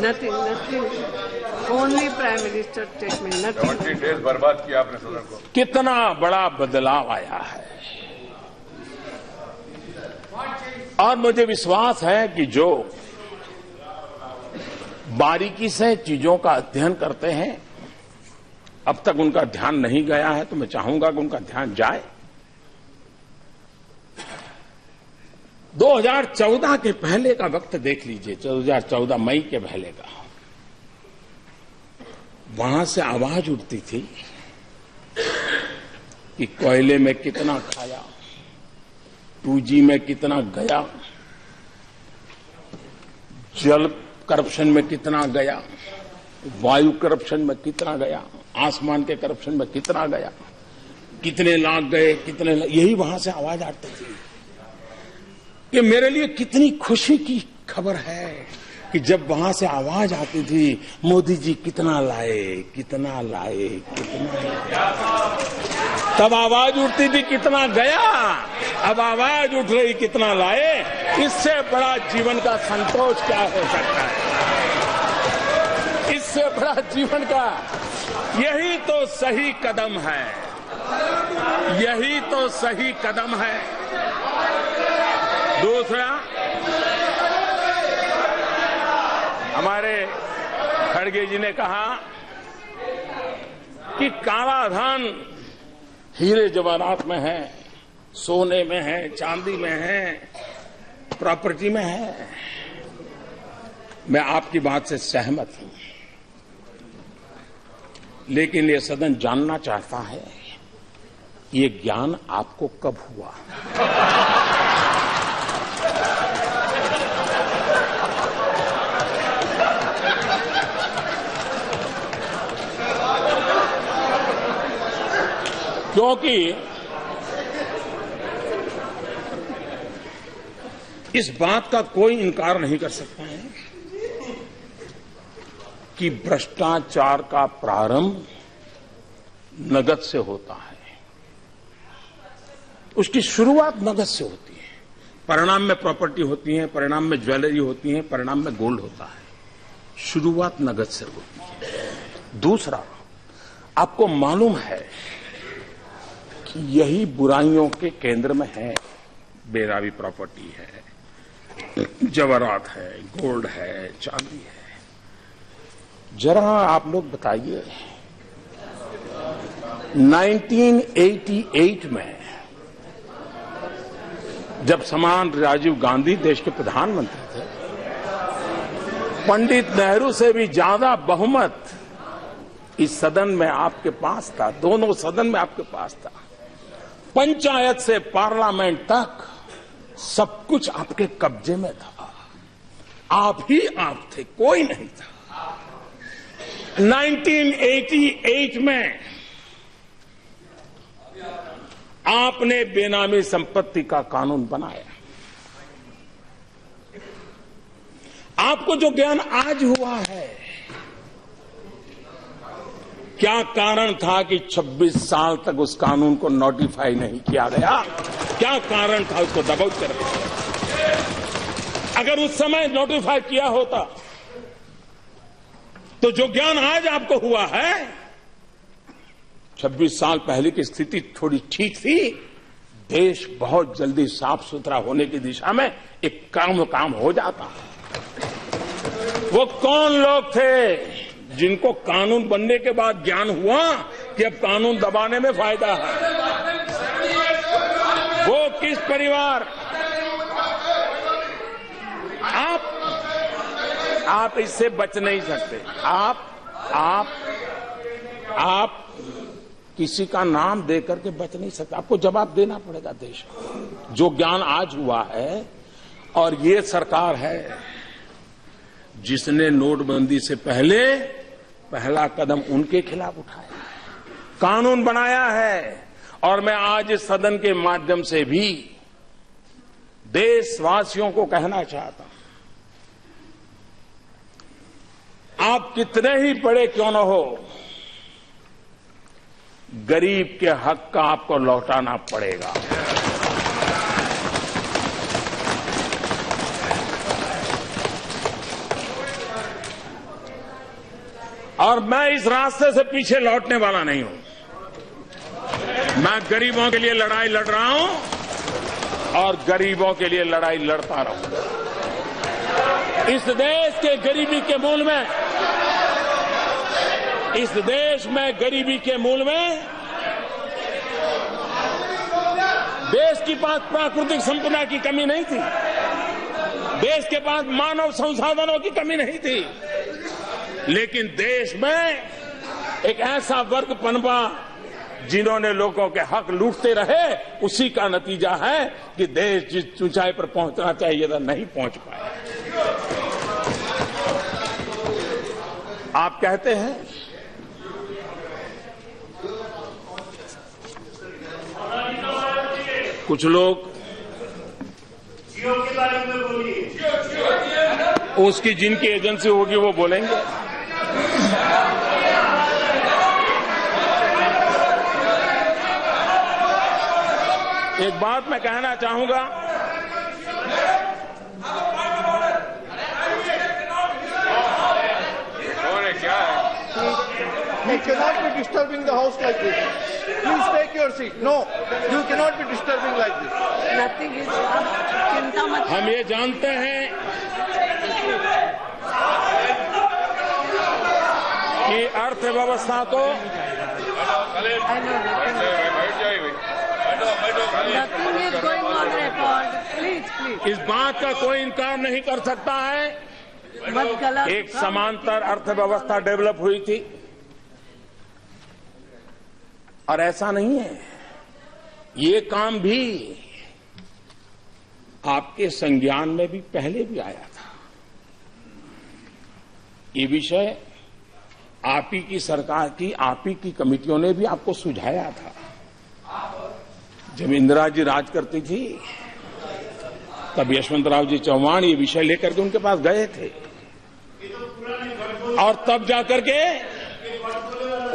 Nothing. Only Prime Minister statement. Nothing. 70 days बर्बाद किया आपने सदन को। कितना बड़ा बदलाव आया है और मुझे विश्वास है कि जो बारीकी से चीजों का अध्ययन करते हैं, अब तक उनका ध्यान नहीं गया है तो मैं चाहूंगा कि उनका ध्यान जाए। 2014 के पहले का वक्त देख लीजिए, 2014 मई के पहले का, वहां से आवाज उठती थी कि कोयले में कितना खाया, 2G में कितना गया, जल करप्शन में कितना गया, वायु करप्शन में कितना गया, आसमान के करप्शन में कितना गया, कितने लाख गए, यही वहां से आवाज आती थी। कि मेरे लिए कितनी खुशी की खबर है कि जब वहां से आवाज आती थी, मोदी जी कितना लाए, तब आवाज उठती थी कितना गया, अब आवाज उठ रही कितना लाए। इससे बड़ा जीवन का संतोष क्या हो सकता है? इससे बड़ा जीवन का, यही तो सही कदम है, यही तो सही कदम है। दूसरा, हमारे खड़गे जी ने कहा कि काला धन हीरे जवाहरात में है, सोने में है, चांदी में है, प्रॉपर्टी में है। मैं आपकी बात से सहमत हूं, लेकिन ये सदन जानना चाहता है ये ज्ञान आपको कब हुआ? क्योंकि इस बात का कोई इनकार नहीं कर सकता है कि भ्रष्टाचार का प्रारंभ नगद से होता है, उसकी शुरुआत नगद से होती है, परिणाम में प्रॉपर्टी होती है, परिणाम में ज्वेलरी होती है, परिणाम में गोल्ड होता है, शुरुआत नगद से होती है। दूसरा, आपको मालूम है कि यही बुराइयों के केंद्र में है, बेरावी प्रॉपर्टी है, जवाहरात है, गोल्ड है, चांदी है। जरा आप लोग बताइए, 1988 में जब समान राजीव गांधी देश के प्रधानमंत्री थे, पंडित नेहरू से भी ज्यादा बहुमत इस सदन में आपके पास था, दोनों सदन में आपके पास था। पंचायत से पार्लियामेंट तक सब कुछ आपके कब्जे में था, आप ही आप थे, कोई नहीं था। 1988 में आपने बेनामी संपत्ति का कानून बनाया। आपको जो ज्ञान आज हुआ है, क्या कारण था कि 26 साल तक उस कानून को नोटिफाई नहीं किया गया? क्या कारण था उसको दबाव कर रहे? अगर उस समय नोटिफाई किया होता तो जो ज्ञान आज आपको हुआ है, 26 साल पहले की स्थिति थोड़ी ठीक थी, देश बहुत जल्दी साफ सुथरा होने की दिशा में एक काम हो जाता। वो कौन लोग थे जिनको कानून बनने के बाद ज्ञान हुआ कि अब कानून दबाने में फायदा है? वो किस परिवार? आप इससे बच नहीं सकते। आप किसी का नाम देकर के बच नहीं सकते, आपको जवाब देना पड़ेगा देश को। जो ज्ञान आज हुआ है, और ये सरकार है जिसने नोटबंदी से पहले पहला कदम उनके खिलाफ उठाया है, कानून बनाया है। और मैं आज इस सदन के माध्यम से भी देशवासियों को कहना चाहता हूं, आप कितने ही बड़े क्यों न हो, गरीब के हक का आपको लौटाना पड़ेगा। और मैं इस रास्ते से पीछे लौटने वाला नहीं हूं। मैं गरीबों के लिए लड़ाई लड़ रहा हूं और गरीबों के लिए लड़ाई लड़ता रहूंगा। इस देश के गरीबी के मूल में, इस देश में गरीबी के मूल में देश के पास प्राकृतिक संपदा की कमी नहीं थी, देश के पास मानव संसाधनों की कमी नहीं थी, लेकिन देश में एक ऐसा वर्ग पनपा जिन्होंने लोगों के हक लूटते रहे। उसी का नतीजा है कि देश जिस ऊंचाई पर पहुंचना चाहिए था नहीं पहुंच पाया। आप कहते हैं कुछ लोग जियो के बारे में बोलिए। उसकी जिनकी एजेंसी होगी वो बोलेंगे। एक बात मैं कहना चाहूंगा, और क्या है? You cannot be disturbing the house like this. Please take your seat. No, you cannot be disturbing like this. Nothing is, चिंता मत। हम ये जानते हैं कि अर्थव्यवस्था को बैठ जाइए भाई। Nothing is going on record. Please please इस बात का कोई इनकार नहीं कर सकता है, मत गलत। एक समांतर अर्थव्यवस्था डेवलप हुई थी। और ऐसा नहीं है, ये काम भी आपके संज्ञान में भी पहले भी आया था। ये विषय आप ही की सरकार की, आप ही की कमेटियों ने भी आपको सुझाया था। जब इंदिरा जी राज करती थी तब यशवंतराव जी चौहान ये विषय लेकर के उनके पास गए थे और तब जाकर के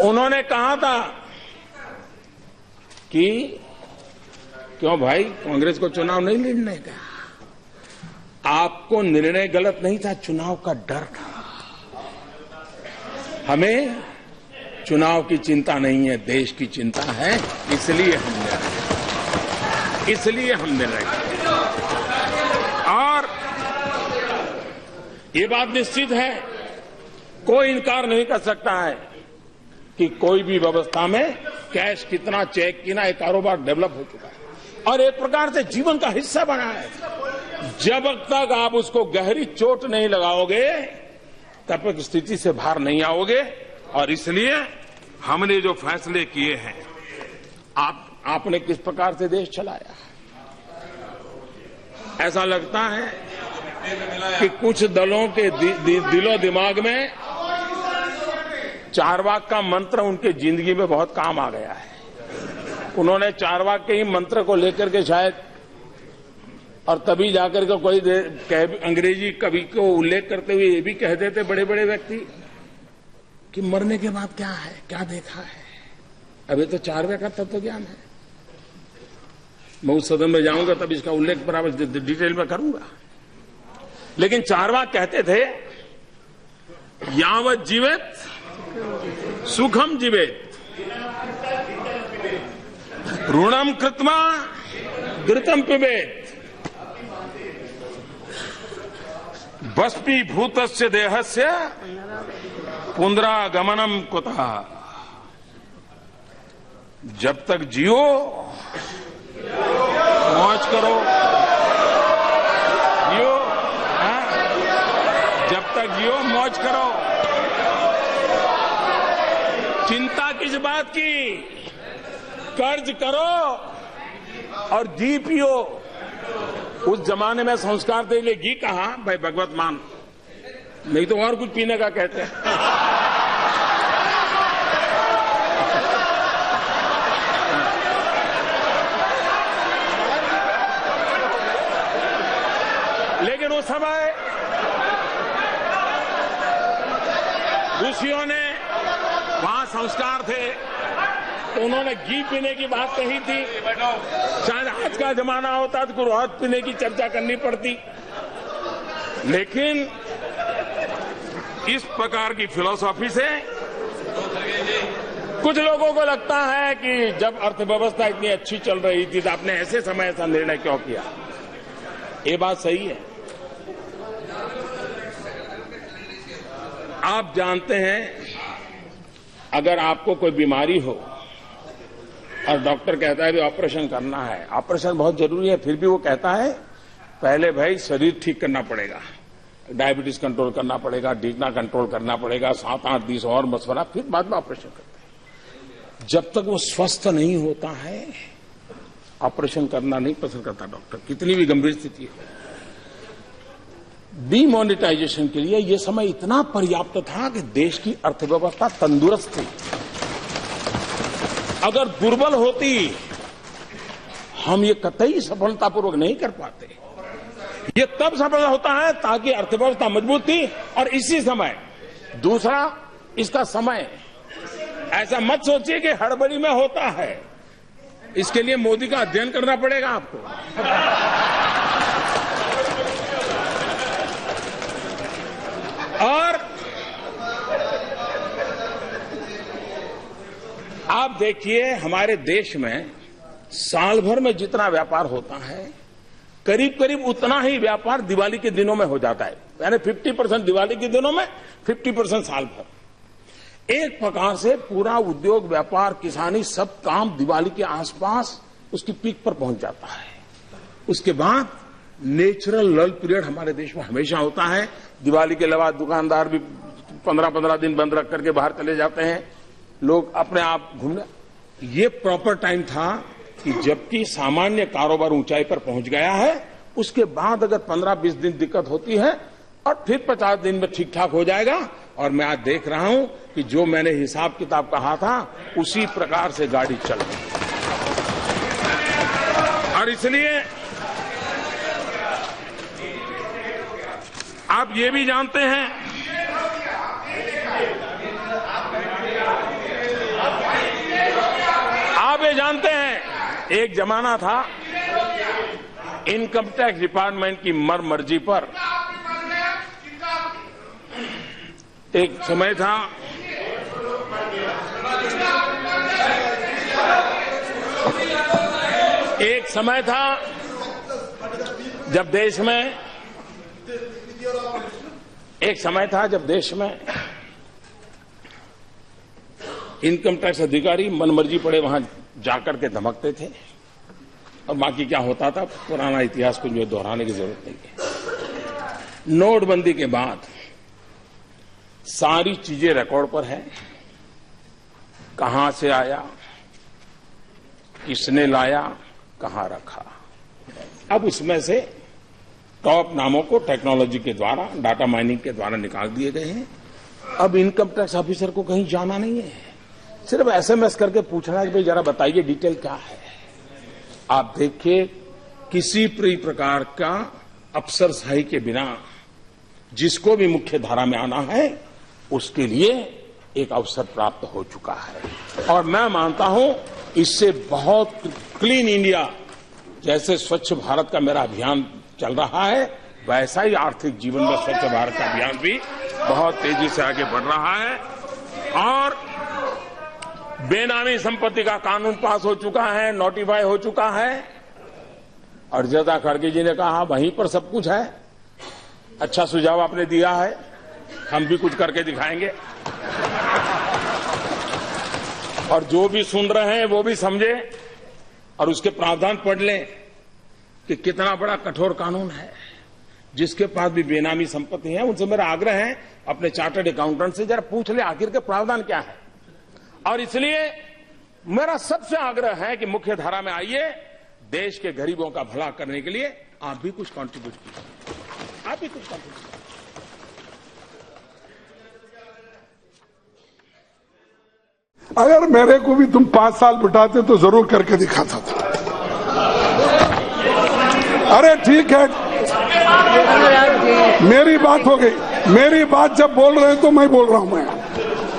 उन्होंने कहा था कि क्यों भाई कांग्रेस को चुनाव नहीं लड़ने का। आपको निर्णय गलत नहीं था, चुनाव का डर था। हमें चुनाव की चिंता नहीं है, देश की चिंता है, इसलिए हम निर्णय और ये बात निश्चित है, कोई इनकार नहीं कर सकता है कि कोई भी व्यवस्था में कैश कितना, चेक कितना, एक कारोबार डेवलप हो चुका है और एक प्रकार से जीवन का हिस्सा बना है। जब तक आप उसको गहरी चोट नहीं लगाओगे तब तक स्थिति से बाहर नहीं आओगे। और इसलिए हमने जो फैसले किए हैं, आपने किस प्रकार से देश चलाया, ऐसा लगता है कि कुछ दलों के दिलो दिमाग में चारवाक का मंत्र उनके जिंदगी में बहुत काम आ गया है। उन्होंने चारवाक के ही मंत्र को लेकर के शायद, और तभी जाकर के कोई अंग्रेजी कवि को उल्लेख करते हुए ये भी कह देते बड़े बड़े व्यक्ति कि मरने के बाद क्या है, क्या देखा है। अभी तो चारवाक का तत्व ज्ञान है। मैं उस सदन में जाऊंगा तब इसका उल्लेख बराबर डिटेल में करूंगा। लेकिन चारवाक कहते थे, यावत जीवेत सुखम जीवेत, ऋणम कृत्वा घृतम पिबेत, बष्पीभूतस्य देहस्य पुनरागमनम कुतः। जब तक जियो मौज करो, जियो, जब तक जियो मौज करो। चिंता किस बात की, कर्ज करो और घी पियो। उस जमाने में संस्कार के लिए घी कहा भाई, भगवत मान, नहीं तो और कुछ पीने का कहते हैं। लेकिन उस समय ऋषियों ने, वहां संस्कार थे, तो उन्होंने घी पीने की बात कही थी। शायद आज का जमाना होता तो गुरुहत पीने की चर्चा करनी पड़ती। लेकिन इस प्रकार की फिलॉसफी से कुछ लोगों को लगता है कि जब अर्थव्यवस्था इतनी अच्छी चल रही थी तो आपने ऐसे समय ऐसा निर्णय क्यों किया। ये बात सही है। आप जानते हैं, अगर आपको कोई बीमारी हो और डॉक्टर कहता है कि ऑपरेशन करना है, ऑपरेशन बहुत जरूरी है, फिर भी वो कहता है पहले भाई शरीर ठीक करना पड़ेगा, डायबिटीज कंट्रोल करना पड़ेगा, डीगना कंट्रोल करना पड़ेगा, 7-8 दिन और मशवरा, फिर बाद में ऑपरेशन करते हैं। जब तक वो स्वस्थ नहीं होता है ऑपरेशन करना नहीं पसंद करता डॉक्टर, कितनी भी गंभीर स्थिति हो। डीमोनेटाइजेशन के लिए ये समय इतना पर्याप्त था कि देश की अर्थव्यवस्था तंदुरुस्त थी। अगर दुर्बल होती हम ये कतई सफलतापूर्वक नहीं कर पाते। ये तब सफल होता है ताकि अर्थव्यवस्था मजबूत थी। और इसी समय दूसरा, इसका समय, ऐसा मत सोचिए कि हड़बड़ी में होता है। इसके लिए मोदी का अध्ययन करना पड़ेगा आपको। और आप देखिए, हमारे देश में साल भर में जितना व्यापार होता है, करीब करीब उतना ही व्यापार दिवाली के दिनों में हो जाता है। यानी 50% दिवाली के दिनों में, 50% साल भर। एक प्रकार से पूरा उद्योग, व्यापार, किसानी, सब काम दिवाली के आसपास उसकी पीक पर पहुंच जाता है। उसके बाद नेचुरल लल पीरियड हमारे देश में हमेशा होता है। दिवाली के अलावा दुकानदार भी 15-15 दिन बंद रख करके बाहर चले जाते हैं, लोग अपने आप घूमने। ये प्रॉपर टाइम था कि जबकि सामान्य कारोबार ऊंचाई पर पहुंच गया है, उसके बाद अगर 15-20 दिन दिक्कत होती है और फिर 50 दिन में ठीक ठाक हो जाएगा। और मैं आज देख रहा हूं कि जो मैंने हिसाब किताब कहा था उसी प्रकार से गाड़ी चल रही है। और इसलिए आप ये भी जानते हैं, आप ये जानते हैं, एक जमाना था इनकम टैक्स डिपार्टमेंट की मर्जी पर, एक समय था जब देश में इनकम टैक्स अधिकारी मनमर्जी पड़े वहां जाकर के धमकते थे। और बाकी क्या होता था, पुराना इतिहास को जो दोहराने की जरूरत नहीं है। नोटबंदी के बाद सारी चीजें रिकॉर्ड पर है, कहां से आया, किसने लाया, कहां रखा। अब उसमें से टॉप नामों को टेक्नोलॉजी के द्वारा, डाटा माइनिंग के द्वारा निकाल दिए गए हैं। अब इनकम टैक्स ऑफिसर को कहीं जाना नहीं है, सिर्फ एसएमएस करके पूछना है कि भाई जरा बताइए डिटेल क्या है। आप देखिए, किसी भी प्रकार का अफसरशाही के बिना जिसको भी मुख्य धारा में आना है उसके लिए एक अवसर प्राप्त हो चुका है। और मैं मानता हूं इससे बहुत क्लीन इंडिया, जैसे स्वच्छ भारत का मेरा अभियान चल रहा है, वैसा ही आर्थिक जीवन में स्वच्छ भारत का अभियान भी बहुत तेजी से आगे बढ़ रहा है। और बेनामी संपत्ति का कानून पास हो चुका है, नोटिफाई हो चुका है। और जदा खड़गे जी ने कहा वहीं पर सब कुछ है। अच्छा सुझाव आपने दिया है, हम भी कुछ करके दिखाएंगे। और जो भी सुन रहे हैं वो भी समझे और उसके प्रावधान पढ़ लें कि कितना बड़ा कठोर कानून है। जिसके पास भी बेनामी संपत्ति है उनसे मेरा आग्रह है, अपने चार्टर्ड अकाउंटेंट से जरा पूछ ले आखिर के प्रावधान क्या है। और इसलिए मेरा सबसे आग्रह है कि मुख्य धारा में आइए, देश के गरीबों का भला करने के लिए आप भी कुछ कंट्रीब्यूट कीजिए, आप भी कुछ कंट्रीब्यूट कीजिए। अगर मेरे को भी तुम 5 साल बिठाते तो जरूर करके दिखाता था। अरे ठीक है, मेरी बात हो गई। मेरी बात जब बोल रहे हैं तो मैं बोल रहा हूं। मैं